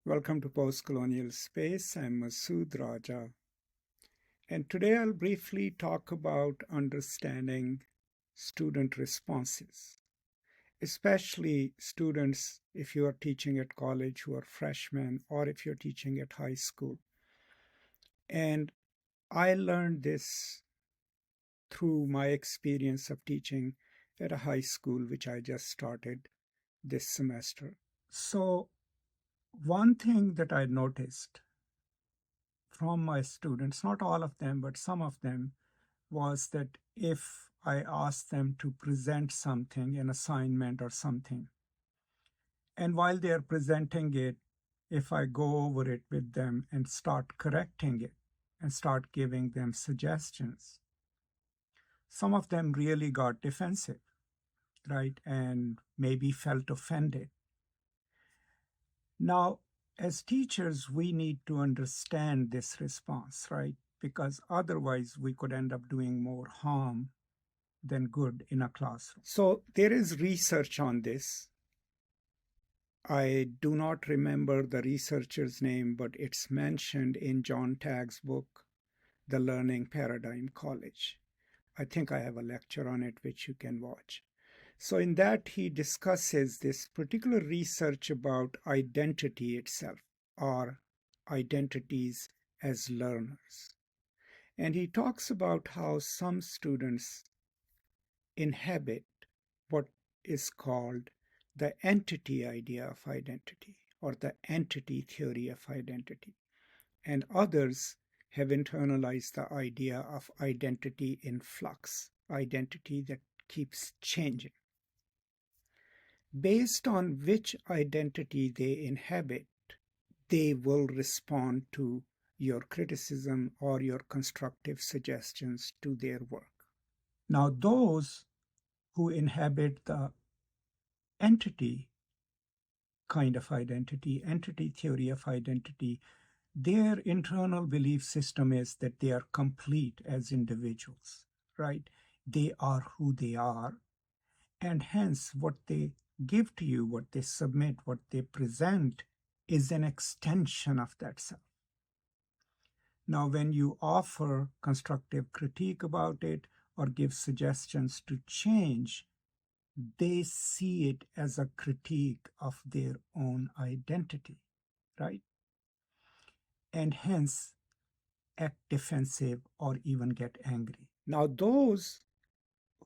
Welcome to Post Colonial Space. I'm Masood Raja. And today I'll briefly talk about understanding student responses, especially students if you are teaching at college who are freshmen or if you're teaching at high school. And I learned this through my experience of teaching at a high school, which I just started this semester. So one thing that I noticed from my students, not all of them, but some of them, was that if I asked them to present something, an assignment or something, and while they are presenting it, if I go over it with them and start correcting it and start giving them suggestions, some of them really got defensive, right? And maybe felt offended. Now, as teachers, we need to understand this response, right? Because otherwise we could end up doing more harm than good in a classroom. So there is research on this. I do not remember the researcher's name, but it's mentioned in John Tagg's book, The Learning Paradigm College. I think I have a lecture on it, which you can watch. So in that, he discusses this particular research about identity itself, or identities as learners. And he talks about how some students inhabit what is called the entity idea of identity, or the entity theory of identity. And others have internalized the idea of identity in flux, identity that keeps changing. Based on which identity they inhabit, they will respond to your criticism or your constructive suggestions to their work. Now, those who inhabit the entity kind of identity, entity theory of identity, their internal belief system is that they are complete as individuals, right? They are who they are, and hence what they give to you, what they submit, what they present is an extension of that self. Now, when you offer constructive critique about it or give suggestions to change, they see it as a critique of their own identity, right? And hence act defensive or even get angry. Now, those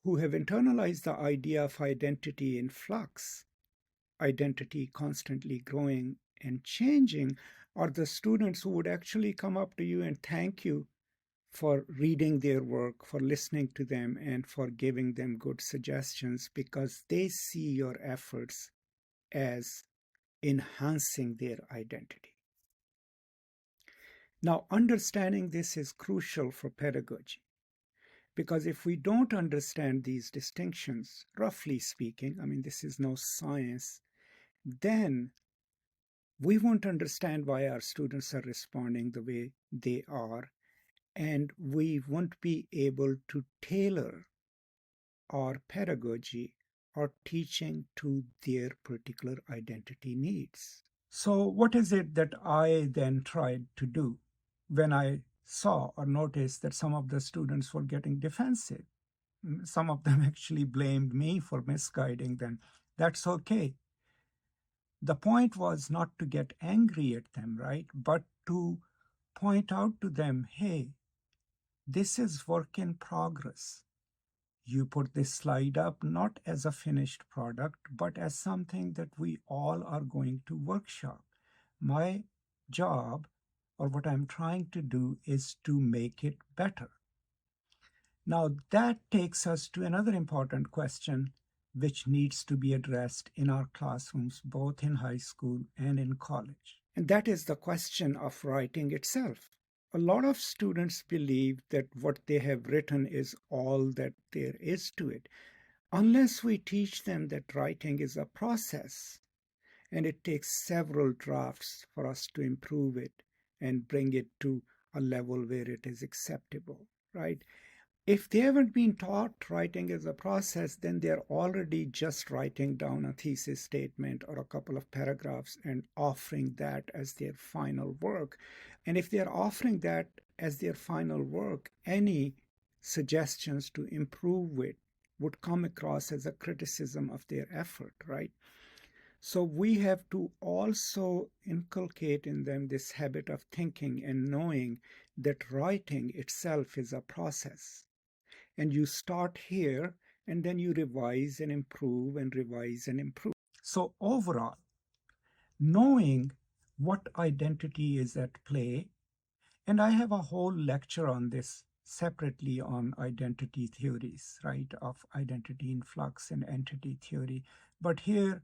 who have internalized the idea of identity in flux, identity constantly growing and changing, are the students who would actually come up to you and thank you for reading their work, for listening to them, and for giving them good suggestions, because they see your efforts as enhancing their identity. Now, understanding this is crucial for pedagogy, because if we don't understand these distinctions, roughly speaking, I mean, this is no science, then we won't understand why our students are responding the way they are, and we won't be able to tailor our pedagogy or teaching to their particular identity needs. So what is it that I then tried to do when I saw or noticed that some of the students were getting defensive? Some of them actually blamed me for misguiding them. That's okay. The point was not to get angry at them, right? But to point out to them, hey, this is work in progress. You put this slide up not as a finished product, but as something that we all are going to workshop. My job, or what I'm trying to do, is to make it better. Now, that takes us to another important question, which needs to be addressed in our classrooms, both in high school and in college. And that is the question of writing itself. A lot of students believe that what they have written is all that there is to it, unless we teach them that writing is a process, and it takes several drafts for us to improve it and bring it to a level where it is acceptable, right? If they haven't been taught writing as a process, then they're already just writing down a thesis statement or a couple of paragraphs and offering that as their final work. And if they're offering that as their final work, any suggestions to improve it would come across as a criticism of their effort, right? So we have to also inculcate in them this habit of thinking and knowing that writing itself is a process. And you start here and then you revise and improve and revise and improve. So overall, knowing what identity is at play, and I have a whole lecture on this separately on identity theories, right, of identity in flux and entity theory. But here,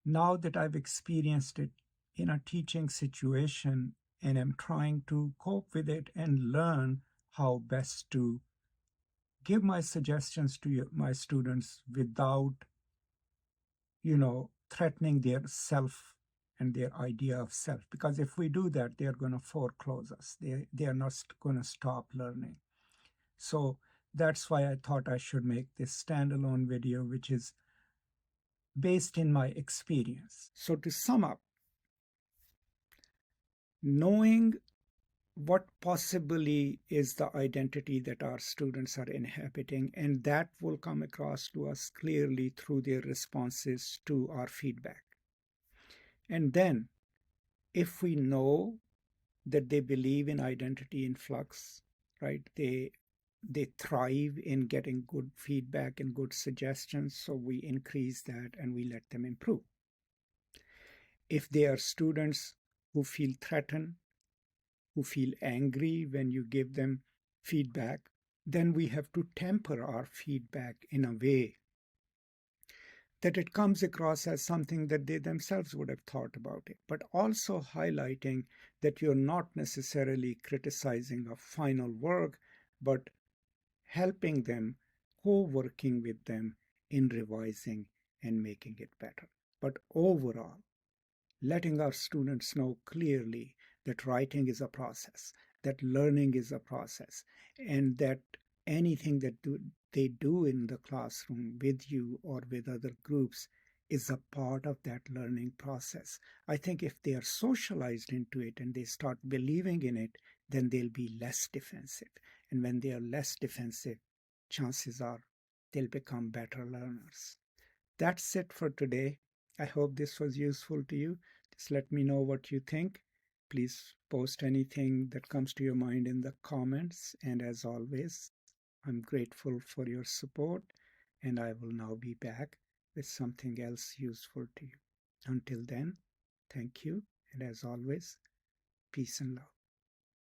now that I've experienced it in a teaching situation and am trying to cope with it and learn how best to give my suggestions to my students without, threatening their self and their idea of self. Because if we do that, they're going to foreclose us. They are not going to stop learning. So that's why I thought I should make this standalone video, which is based in my experience. So to sum up, knowing what possibly is the identity that our students are inhabiting, and that will come across to us clearly through their responses to our feedback. And then, if we know that they believe in identity in flux, right, they thrive in getting good feedback and good suggestions, so we increase that and we let them improve. If they are students who feel threatened, who feel angry when you give them feedback, then we have to temper our feedback in a way that it comes across as something that they themselves would have thought about it, but also highlighting that you're not necessarily criticizing a final work, but helping them, co-working with them in revising and making it better. But overall, letting our students know clearly that writing is a process, that learning is a process, and that anything that they do in the classroom with you or with other groups is a part of that learning process. I think if they are socialized into it and they start believing in it, then they'll be less defensive. And when they are less defensive, chances are they'll become better learners. That's it for today. I hope this was useful to you. Just let me know what you think. Please post anything that comes to your mind in the comments. And as always, I'm grateful for your support, and I will now be back with something else useful to you. Until then, thank you. And as always, peace and love.